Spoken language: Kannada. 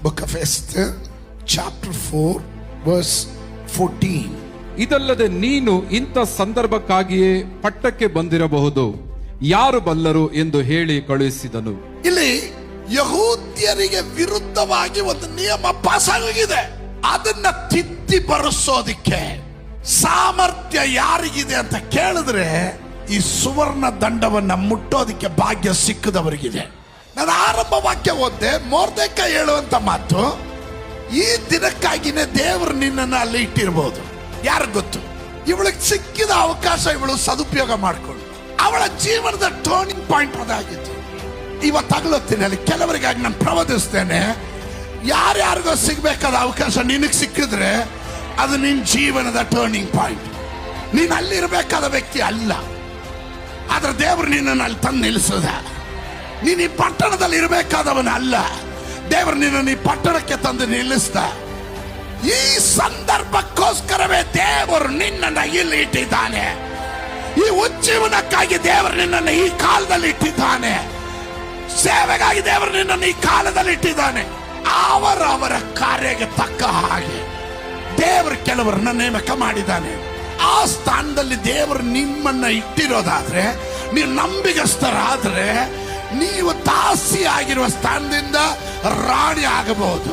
Book of Esther, chapter 4, verse 14. ಇದಲ್ಲದೆ ನೀನು ಇಂಥ ಸಂದರ್ಭಕ್ಕಾಗಿಯೇ ಪಟ್ಟಕ್ಕೆ ಬಂದಿರಬಹುದು, ಯಾರು ಬಲ್ಲರು ಎಂದು ಹೇಳಿ ಕಳುಹಿಸಿದನು. ಇಲ್ಲಿ ಯಹೂದ್ಯರಿಗೆ ವಿರುದ್ಧವಾಗಿ ಒಂದು ನಿಯಮ ಪಾಸ್ ಆಗಿದೆ. ಅದನ್ನ ತಿದ್ದಿ ಬರೆಸೋದಿಕ್ಕೆ ಸಾಮರ್ಥ್ಯ ಯಾರಿಗಿದೆ ಅಂತ ಕೇಳಿದ್ರೆ ಈ ಸುವರ್ಣ ದಂಡವನ್ನ ಮುಟ್ಟೋದಿಕ್ಕೆ ಭಾಗ್ಯ ಸಿಕ್ಕದವರಿಗಿದೆ. ನಾನು ಆರಂಭ ವಾಕ್ಯ ಓದ್ದೆ. ಮೊರ್ದೆಕೈ ಹೇಳುವಂತ ಮಾತು, ಈ ದಿನಕ್ಕಾಗಿನೇ ದೇವರು ನಿನ್ನನ್ನು ಅಲ್ಲಿ ಇಟ್ಟಿರ್ಬೋದು. ಯಾರು ಗೊತ್ತು? ಇವಳಿಗೆ ಸಿಕ್ಕಿದ ಅವಕಾಶ ಇವಳು ಸದುಪಯೋಗ ಮಾಡಿಕೊಂಡು ಅವಳ ಜೀವನದ ಟರ್ನಿಂಗ್ ಪಾಯಿಂಟ್ ಅದಾಗಿತ್ತು. ಇವತ್ತಾಗಲೊತ್ತೀನಿ ಅಲ್ಲಿ ಕೆಲವರಿಗಾಗಿ ನಾನು ಪ್ರವದಿಸ್ತೇನೆ. ಯಾರ್ಯಾರಿಗೋ ಸಿಗ್ಬೇಕಾದ ಅವಕಾಶ ನಿನಗೆ ಸಿಕ್ಕಿದ್ರೆ ಅದು ನಿನ್ನ ಜೀವನದ ಟರ್ನಿಂಗ್ ಪಾಯಿಂಟ್. ನೀನು ಅಲ್ಲಿರ್ಬೇಕಾದ ವ್ಯಕ್ತಿ ಅಲ್ಲ, ಆದ್ರೆ ದೇವರು ನಿನ್ನನ್ನು ಅಲ್ಲಿ ತಂದು ನಿಲ್ಲಿಸದ. ನೀನು ಈ ಪಟ್ಟಣದಲ್ಲಿ ಇರಬೇಕಾದವನ ಅಲ್ಲ, ದೇವರು ನಿನ್ನನ್ನು ಈ ಪಟ್ಟಣಕ್ಕೆ ತಂದು ನಿಲ್ಲಿಸ್ದ. ಈ ಸಂದರ್ಭಕ್ಕೋಸ್ಕರವೇ ದೇವರು ನಿನ್ನನ್ನು ಇಲ್ಲಿ ಇಟ್ಟಿದ್ದಾನೆ. ಈ ಉಜ್ಜೀವನಕ್ಕಾಗಿ ದೇವರು ನಿನ್ನನ್ನು ಈ ಕಾಲದಲ್ಲಿ ಇಟ್ಟಿದ್ದಾನೆ. ಸೇವೆಗಾಗಿ ದೇವರು ನಿನ್ನನ್ನು ಈ ಕಾಲದಲ್ಲಿ ಇಟ್ಟಿದ್ದಾನೆ. ಅವರ ಕಾರ್ಯಕ್ಕೆ ತಕ್ಕ ಹಾಗೆ ದೇವರು ಕೆಲವರನ್ನ ನೇಮಕ ಮಾಡಿದ್ದಾನೆ. ಆ ಸ್ಥಾನದಲ್ಲಿ ದೇವರು ನಿಮ್ಮನ್ನ ಇಟ್ಟಿರೋದಾದ್ರೆ, ನೀವು ನಂಬಿಗಸ್ತರಾದ್ರೆ, ನೀವು ದಾಸಿ ಆಗಿರುವ ಸ್ಥಾನದಿಂದ ರಾಣಿ ಆಗಬಹುದು.